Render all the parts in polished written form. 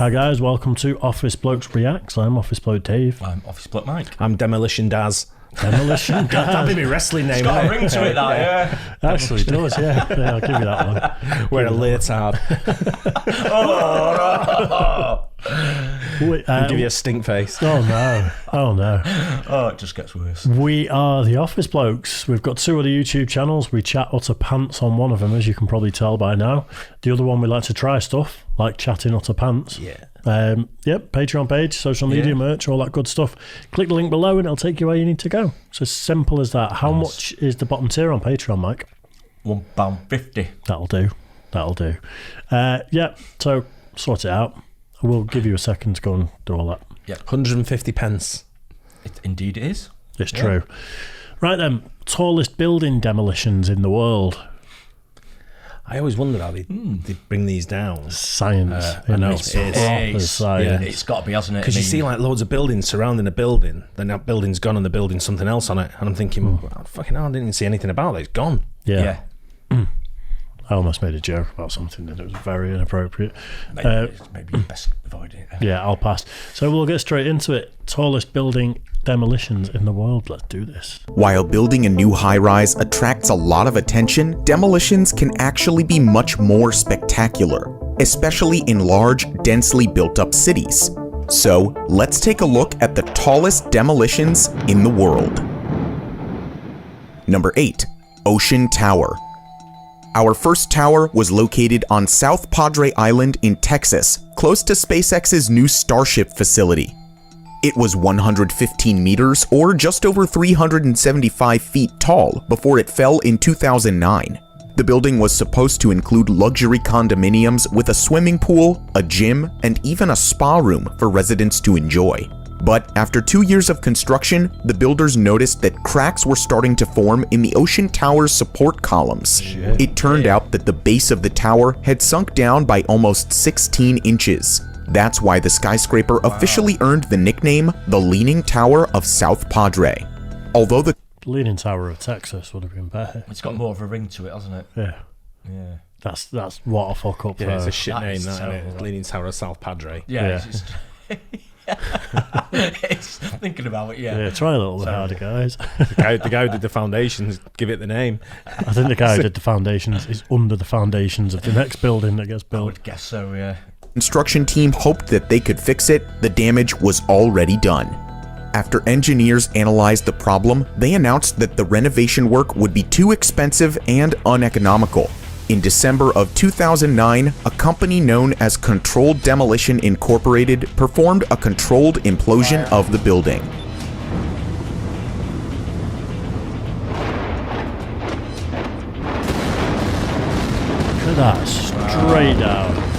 Hi guys, welcome to Office Blokes Reacts. I'm Office Bloke Dave. I'm Office Bloke Mike. I'm Demolition Daz. Demolition Daz. That'd be my wrestling name. It's got a ring to it, that, yeah. Actually, it does, yeah. I'll give you that one. Wear a leotard. I'll give you a stink face. Oh no. Oh, it just gets worse. We are the Office Blokes. We've got two other YouTube channels. We chat utter pants on one of them, as you can probably tell by now. The other one, we like to try stuff, like chatting utter pants. Yeah. Yep, Patreon page, social media, merch, all that good stuff. Click the link below and it'll take you where you need to go. It's as simple as that. How much is the bottom tier on Patreon, Mike? £1.50. That'll do. Yeah, so sort it out. We'll give you a second to go and do all that. Yep. 150 pence. Indeed it is. It's true. Right then, tallest building demolitions in the world. I always wondered how they bring these down. Science. I know. It's proper science. It's got to be, hasn't it? Because you see like loads of buildings surrounding a building, then that building's gone and the building's something else on it. And I'm thinking, well, fucking hell, I didn't even see anything about it. It's gone. Yeah. I almost made a joke about something that was very inappropriate. Maybe best avoid it. Yeah, I'll pass. So we'll get straight into it. Tallest building demolitions in the world. Let's do this. While building a new high-rise attracts a lot of attention, demolitions can actually be much more spectacular, especially in large, densely built-up cities. So, let's take a look at the tallest demolitions in the world. Number 8. Ocean Tower. Our first tower was located on South Padre Island in Texas, close to SpaceX's new Starship facility. It was 115 meters, or just over 375 feet tall, before it fell in 2009. The building was supposed to include luxury condominiums with a swimming pool, a gym, and even a spa room for residents to enjoy. But after 2 years of construction, the builders noticed that cracks were starting to form in the Ocean Tower's support columns. It turned out that the base of the tower had sunk down by almost 16 inches. That's why the skyscraper officially earned the nickname the Leaning Tower of South Padre. Although the Leaning Tower of Texas would have been better. It's got more of a ring to it, hasn't it? Yeah. That's what a fuck up. Yeah, it's a shit That name, is that, isn't terrible, it? that. Leaning Tower of South Padre. Yeah. It's thinking about it, Yeah, try a little bit harder, guys. The guy who did the foundations, give it the name. I think the guy who did the foundations is under the foundations of the next building that gets I built. would guess so, yeah. construction team hoped that they could fix it, the damage was already done. After engineers analyzed the problem, they announced that the renovation work would be too expensive and uneconomical. In December of 2009, a company known as Controlled Demolition Incorporated performed a controlled implosion of the building. Look at that, straight down.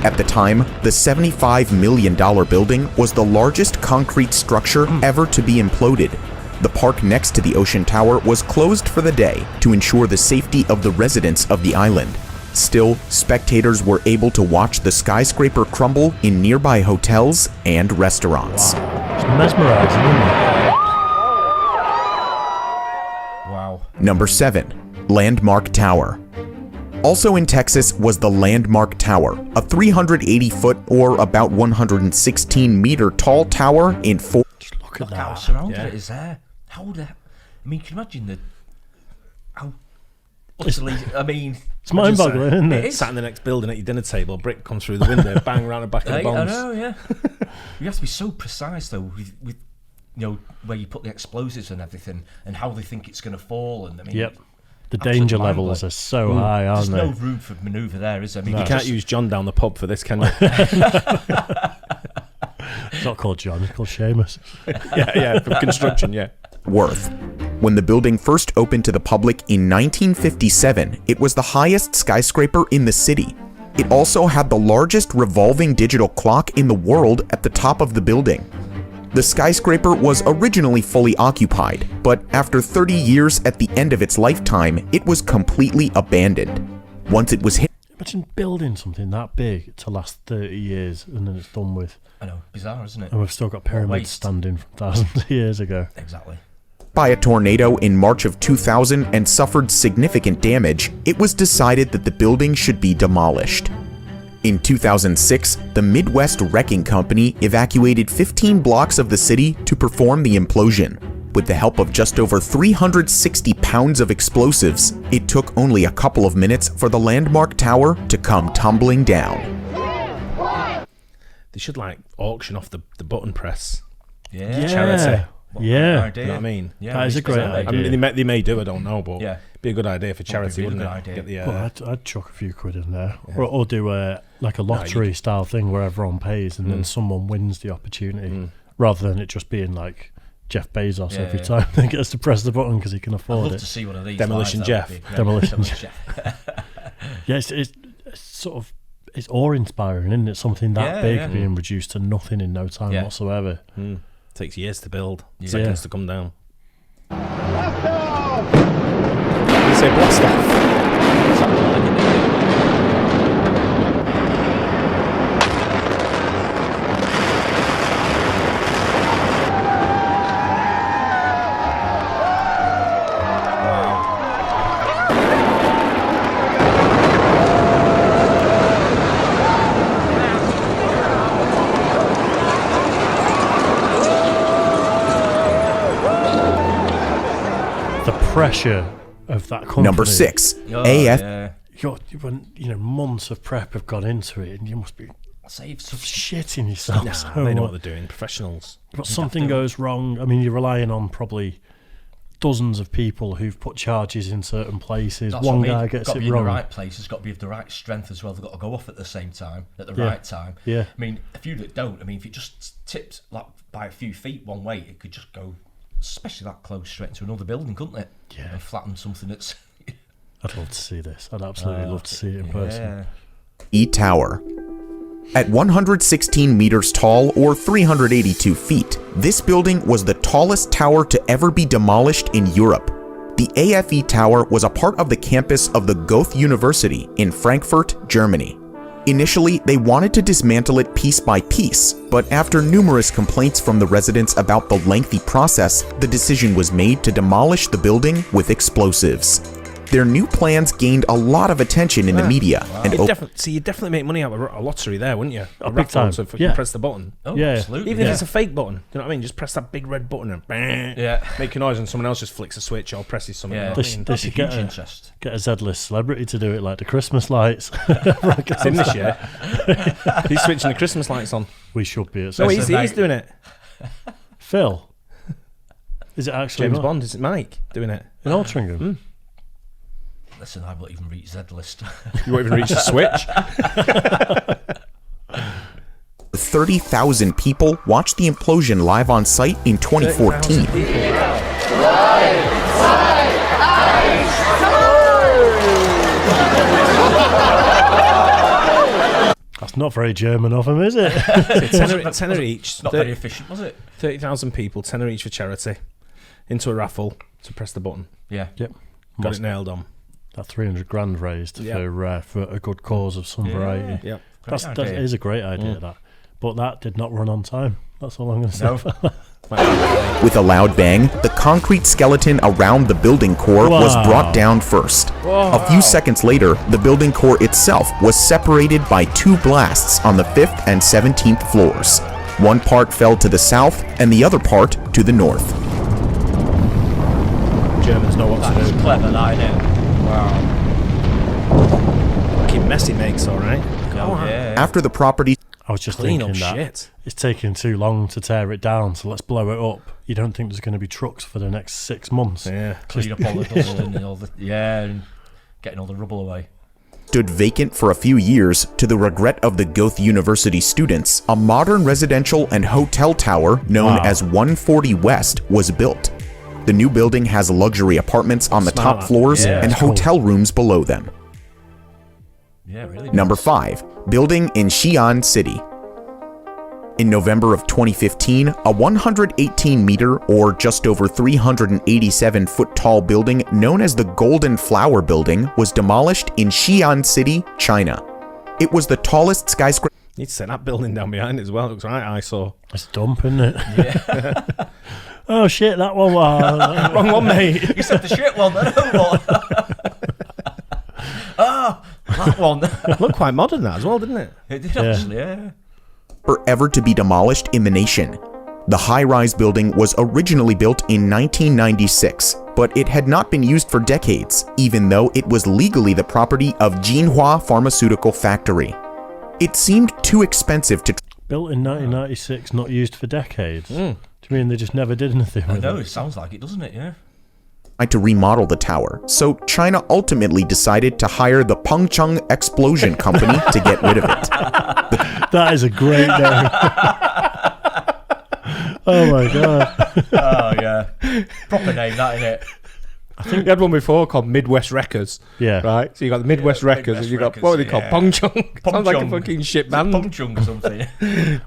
At the time, the $75 million building was the largest concrete structure ever to be imploded. The park next to the Ocean Tower was closed for the day to ensure the safety of the residents of the island. Still, spectators were able to watch the skyscraper crumble in nearby hotels and restaurants. It's mesmerizing, isn't it? Wow. Number 7. Landmark Tower. Also in Texas was the Landmark Tower, a 380-foot or about 116-meter tall tower in four... Just look at How that. surrounded it is there. How would that... I mean, can you imagine how utterly... I mean... It's mind-boggling, isn't it? It is. Sat in the next building at your dinner table, a brick comes through the window, bang around the back of the I bones. know, yeah. You have to be so precise, though, with you know, where you put the explosives and everything, and how they think it's going to fall, and I mean... Yep. The absolute danger mind levels blowing. are so high, aren't There's they? no room for manoeuvre there, is there? I mean, You can't use John down the pub for this, can you? It's not called John, it's called Seamus. yeah, for construction, yeah. worth. When the building first opened to the public in 1957, it was the highest skyscraper in the city. It also had the largest revolving digital clock in the world at the top of the building. The skyscraper was originally fully occupied, but after 30 years at the end of its lifetime, it was completely abandoned. Once it was hit... Imagine building something that big to last 30 years and then it's done with. I know, bizarre, isn't it? And we've still got pyramids waste. standing from thousands of years ago. Exactly. by a tornado in March of 2000 and suffered significant damage, it was decided that the building should be demolished. In 2006, the Midwest Wrecking Company evacuated 15 blocks of the city to perform the implosion. With the help of just over 360 pounds of explosives, it took only a couple of minutes for the landmark tower to come tumbling down. They should like auction off the button press. Yeah. Yeah. Yeah. Idea. You know what I mean? Yeah, That is a great exactly. idea. I mean, they may do, I don't know, but Yeah. it'd be a good idea for charity, really wouldn't good it? idea. Get the, Well, I'd chuck a few quid in there, or do like a lottery style thing where everyone pays and then someone wins the opportunity, rather than it just being like Jeff Bezos every time he gets to press the button because he can I'd afford love it. to see one of these. Demolition live, Jeff. that would be- Demolition Jeff. Yeah, it's sort of it's awe-inspiring, isn't it? Something that Yeah, big yeah. being reduced to nothing in no time Yeah. whatsoever. takes years to build, Yeah. seconds to come down. You say blast off. Something like it. The pressure of that company. Number 6. Oh, AF yeah. When months of prep have gone into it, and you must be Save such shitting yourself. Nah, so they know much. what they're doing. Professionals. But something goes wrong. I mean, you're relying on probably dozens of people who've put charges in certain places. That's One what I mean. guy gets got to it be in wrong. the right place. It's got to be of the right strength as well. They've got to go off at the same time, at the Yeah. right time. Yeah. I mean, a few that don't. I mean, if it just tipped like by a few feet one way, it could just go, especially that close, straight into another building, couldn't it? Yeah. And flatten something that's. I'd love to see this. I'd absolutely love to see it in person. Yeah. E Tower. At 116 meters tall or 382 feet, this building was the tallest tower to ever be demolished in Europe. The AFE Tower was a part of the campus of the Goethe University in Frankfurt, Germany. Initially, they wanted to dismantle it piece by piece, but after numerous complaints from the residents about the lengthy process, the decision was made to demolish the building with explosives. Their new plans gained a lot of attention in the media, and You'd definitely make money out of a lottery there, wouldn't you? A big raffle, time. so if you Yeah. can press the button. Oh, Yeah. absolutely. Even if it's a fake button, you know what I mean? Just press that big red button and bang, Yeah. make a noise, and someone else just flicks a switch or presses something. Yeah. You know what This- I mean? this- That'd should be get huge a- interest. Get a Z-list celebrity to do it like the Christmas lights. It's in this year. He's switching the Christmas lights on. We should be at No, some- he's doing it. Phil. Is it actually James not? Bond, is it Mike doing it? In Altrincham? Listen, I won't even reach Z list. You won't even reach the switch. 30,000 people watched the implosion live on site in 2014. That's not very German of him, is it? tenner each. Not very efficient, was it? 30,000 people, tenner each for charity. Into a raffle to press the button. Yeah. Yep. Got it nailed on. That 300 grand raised Yeah. for a good cause of some variety. Yep. That idea. is a great idea, that. But that did not run on time. That's all I'm going to say. No. With a loud bang, the concrete skeleton around the building core was Wow. brought down first. A few seconds later, the building core itself was separated by two blasts on the 5th and 17th floors. One part fell to the south and the other part to the north. Germans know what to That's do. clever, that, isn't it? Wow. Fucking mess it makes, alright. Oh, yeah. After the property I was just Clean thinking up that shit. it's taking too long to tear it down, so let's blow it up. You don't think there's going to be trucks for the next 6 months? Yeah. Clean up all the dust and all the and getting all the rubble away. stood vacant for a few years to the regret of the Goethe University students, a modern residential and hotel tower known as 140 West was built. The new building has luxury apartments on the top floors Yeah, and it's cool. hotel rooms below them. Yeah, really. Number 5, building in Xi'an City. In November of 2015, a 118-meter or just over 387-foot tall building known as the Golden Flower Building was demolished in Xi'an City, China. It was the tallest skyscraper. Need to set that building down behind it as well. It looks right, I saw. It's dump, isn't it? Yeah. Oh shit, that one was Wrong one, mate. You said the shit one, the no one. Ah, that one. It looked quite modern, that as well, didn't it? It did actually, yeah. Ever to be demolished in the nation. The high-rise building was originally built in 1996, but it had not been used for decades, even though it was legally the property of Jinhua Pharmaceutical Factory. It seemed too expensive to... built in 1996, not used for decades. Do you mean they just never did anything with I know, it? it sounds like it, doesn't it? Yeah. to remodel the tower, so China ultimately decided to hire the Pengcheng Explosion Company to get rid of it. That is a great name. Oh my god. Oh, yeah. Proper name, that, innit? I think we had one before called Midwest Wreckers. Yeah. Right? So you got the Midwest Wreckers, Midwest and you got, Wreckers, what were they called? yeah. Pengcheng. Sounds like a Pengcheng. fucking shit band. Pengcheng or something.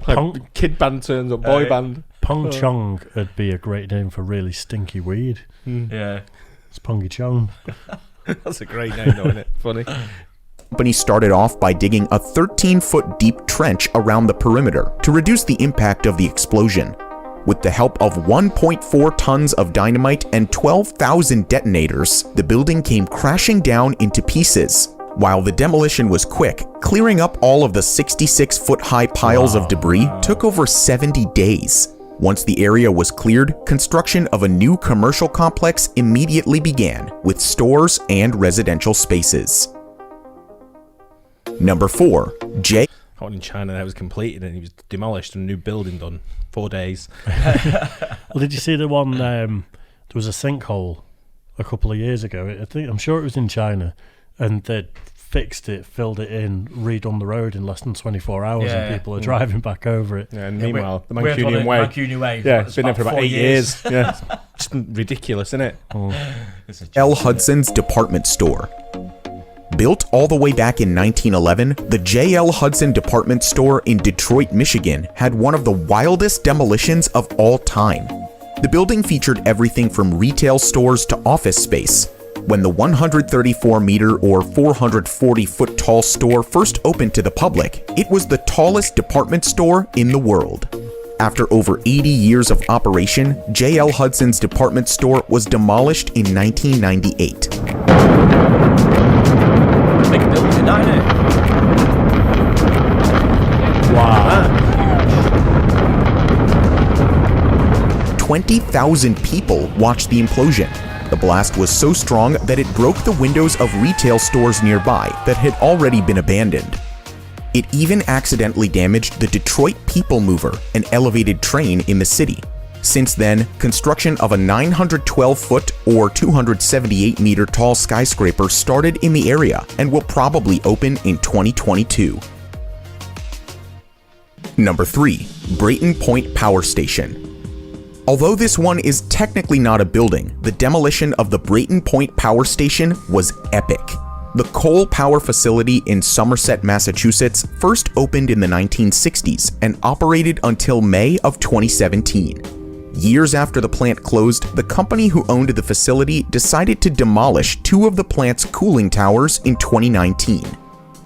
Like kid band turns up, boy band. Pengcheng would be a great name for really stinky weed. Yeah. It's Pongy Chong. That's a great name, though, isn't it? Funny. Company started off by digging a 13-foot deep trench around the perimeter to reduce the impact of the explosion. With the help of 1.4 tons of dynamite and 12,000 detonators, the building came crashing down into pieces. While the demolition was quick, clearing up all of the 66-foot-high piles of debris took over 70 days. Once the area was cleared, construction of a new commercial complex immediately began, with stores and residential spaces. Number 4. One in China that was completed and he was demolished and a new building done. 4 days. Well, did you see the one, there was a sinkhole a couple of years ago. I'm sure it was in China, and they'd fixed it, filled it in, redone the road in less than 24 hours, and people are driving back over it. Yeah, and meanwhile, the We're Mancunian on Way. Mancunian Way. Yeah, it's been there for about 4 8 years. Yeah, it's just ridiculous, isn't it? J.L. Hudson's department store. Built all the way back in 1911, the J.L. Hudson department store in Detroit, Michigan had one of the wildest demolitions of all time. The building featured everything from retail stores to office space. When the 134-meter or 440-foot tall store first opened to the public, it was the tallest department store in the world. After over 80 years of operation, J.L. Hudson's department store was demolished in 1998. Big building, ain't it? Wow. 20,000 people watched the implosion. The blast was so strong that it broke the windows of retail stores nearby that had already been abandoned. It even accidentally damaged the Detroit People Mover, an elevated train in the city. Since then, construction of a 912-foot or 278-meter tall skyscraper started in the area and will probably open in 2022. Number 3. Brayton Point Power Station. Although this one is technically not a building, the demolition of the Brayton Point Power Station was epic. The coal power facility in Somerset, Massachusetts first opened in the 1960s and operated until May of 2017. Years after the plant closed, the company who owned the facility decided to demolish 2 of the plant's cooling towers in 2019.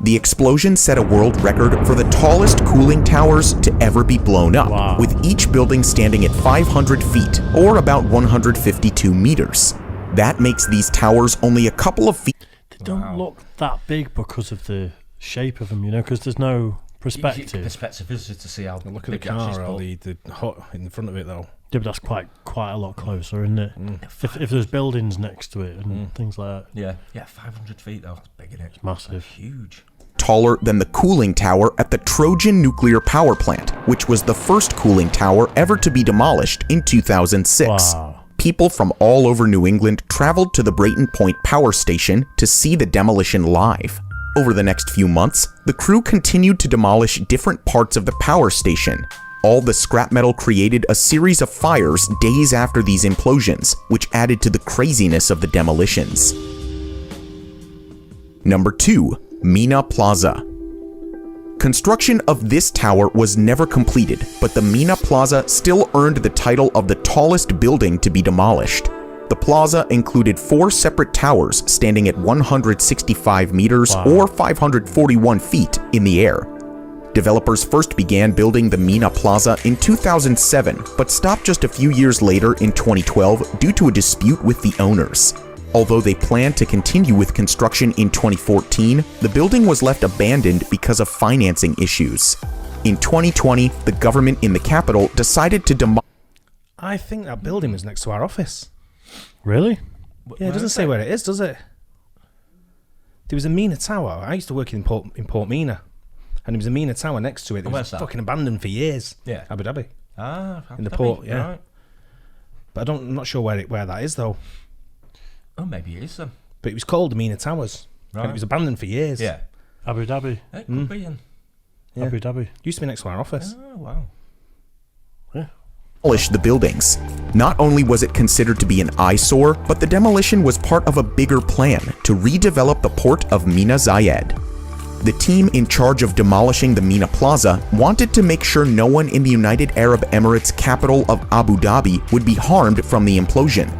The explosion set a world record for the tallest cooling towers to ever be blown up, with each building standing at 500 feet, or about 152 meters. That makes these towers only a couple of feet. They don't look that big because of the shape of them, because there's no perspective. Perspective is to see how. Look at the car or the hut in front of it, though. Yeah, but that's quite a lot closer, isn't it? If there's buildings next to it and things like that. Yeah, 500 feet though. That's big, isn't it? It's massive. Huge. Taller than the cooling tower at the Trojan Nuclear Power Plant, which was the first cooling tower ever to be demolished in 2006. Wow. People from all over New England traveled to the Brayton Point Power Station to see the demolition live. Over the next few months, the crew continued to demolish different parts of the power station. All the scrap metal created a series of fires days after these implosions, which added to the craziness of the demolitions. Number 2. Mina Plaza. Construction of this tower was never completed, but the Mina Plaza still earned the title of the tallest building to be demolished. The plaza included 4 separate towers standing at 165 meters or 541 feet in the air. Developers first began building the Mina Plaza in 2007, but stopped just a few years later in 2012 due to a dispute with the owners. Although they planned to continue with construction in 2014, the building was left abandoned because of financing issues. In 2020, the government in the capital decided to demolish. I think that building was next to our office. Really? Yeah, it doesn't say where it is, does it? There was a Mina Tower. I used to work in Port Mina, and there was a Mina Tower next to it. It was fucking abandoned for years. Yeah. Abu Dhabi. Abu in the Dhabi, port, yeah. Right. But I'm not sure where that is though. Oh, maybe it is then. But it was called the Mina Towers, and it was abandoned for years. Yeah. Abu Dhabi. It could be in. Yeah. Abu Dhabi. Used to be next to our office. Oh, wow. Yeah. Demolish the buildings. Not only was it considered to be an eyesore, but the demolition was part of a bigger plan to redevelop the port of Mina Zayed. The team in charge of demolishing the Mina Plaza wanted to make sure no one in the United Arab Emirates capital of Abu Dhabi would be harmed from the implosion.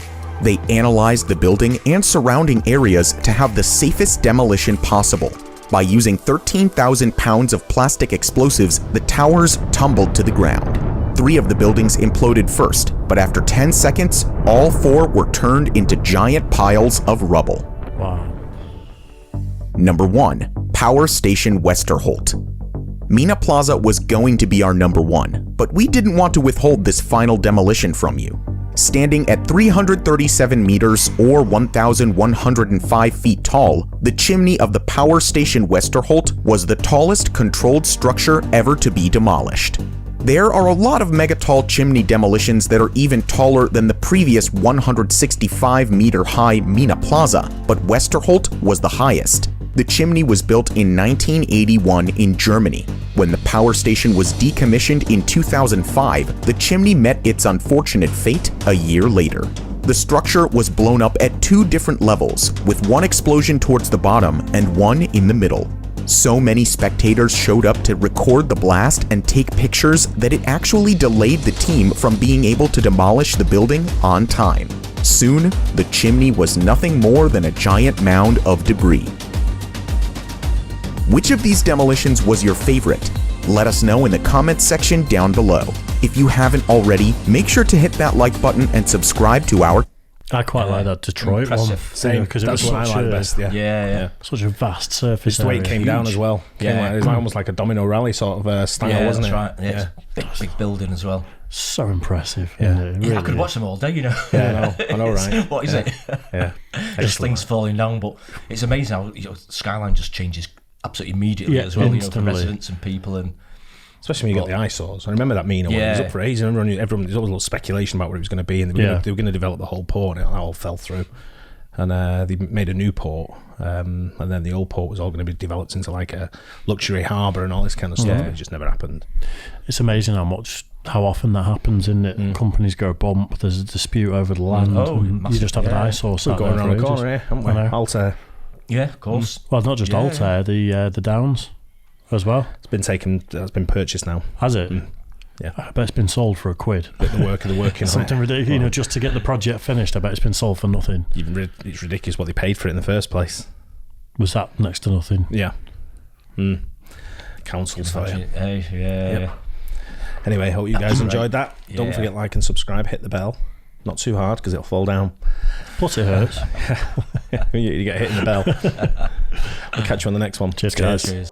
They analyzed the building and surrounding areas to have the safest demolition possible. By using 13,000 pounds of plastic explosives, the towers tumbled to the ground. 3 of the buildings imploded first, but after 10 seconds, all 4 were turned into giant piles of rubble. Wow. Number 1. Power Station Westerholt. Mina Plaza was going to be our number 1, but we didn't want to withhold this final demolition from you. Standing at 337 meters or 1,105 feet tall, the chimney of the Power Station Westerholt was the tallest controlled structure ever to be demolished. There are a lot of megatall chimney demolitions that are even taller than the previous 165-meter-high Mina Plaza, but Westerholt was the highest. The chimney was built in 1981 in Germany. When the power station was decommissioned in 2005, the chimney met its unfortunate fate a year later. The structure was blown up at 2 different levels, with one explosion towards the bottom and one in the middle. So many spectators showed up to record the blast and take pictures that it actually delayed the team from being able to demolish the building on time. Soon, the chimney was nothing more than a giant mound of debris. Which of these demolitions was your favorite? Let us know in the comments section down below. If you haven't already, make sure to hit that like button and subscribe to our. I quite like that Detroit impressive. one. Same, because it was that's what I such like a, best. Yeah. such a vast surface. Just the way it area. came down as well. Yeah. It was almost like a domino rally sort of style, wasn't that's it? right. Yeah. Big building as well. So impressive. Yeah. Isn't it? It Yeah, I really could is. watch them all day, you know. Yeah, I know, right? What is it? Yeah. Just things falling down, but it's amazing how skyline just changes absolutely immediately Yeah, as well, for instantly. residents and people. And Especially when you get the eyesores. I remember that Mina one. It was up for ages. Everyone, there's always a little speculation about what it was going to be, and they were going to develop the whole port, and it all fell through. And they made a new port, and then the old port was all going to be developed into like a luxury harbour and all this kind of stuff, and it just never happened. It's amazing how often that happens, isn't it? Companies go bump, there's a dispute over the land, and you just have an eyesore sat We're going there around for the ages. corner here, haven't we? I know. Altair. yeah, of course. Well, not just Altair, the Downs as well. It's been purchased now. Has it? Yeah. I bet it's been sold for £1. But the working on Something it. ridiculous, just to get the project finished. I bet it's been sold for nothing. It's ridiculous what they paid for it in the first place. Was that next to nothing? Yeah. Councils for you. Yeah. Anyway, hope you guys Right. enjoyed that. Don't Yeah. forget like and subscribe, hit the bell. Not too hard because it'll fall down. Plus it hurts. You get hit in the bell. We'll catch you on the next one. Cheers, guys. Cheers.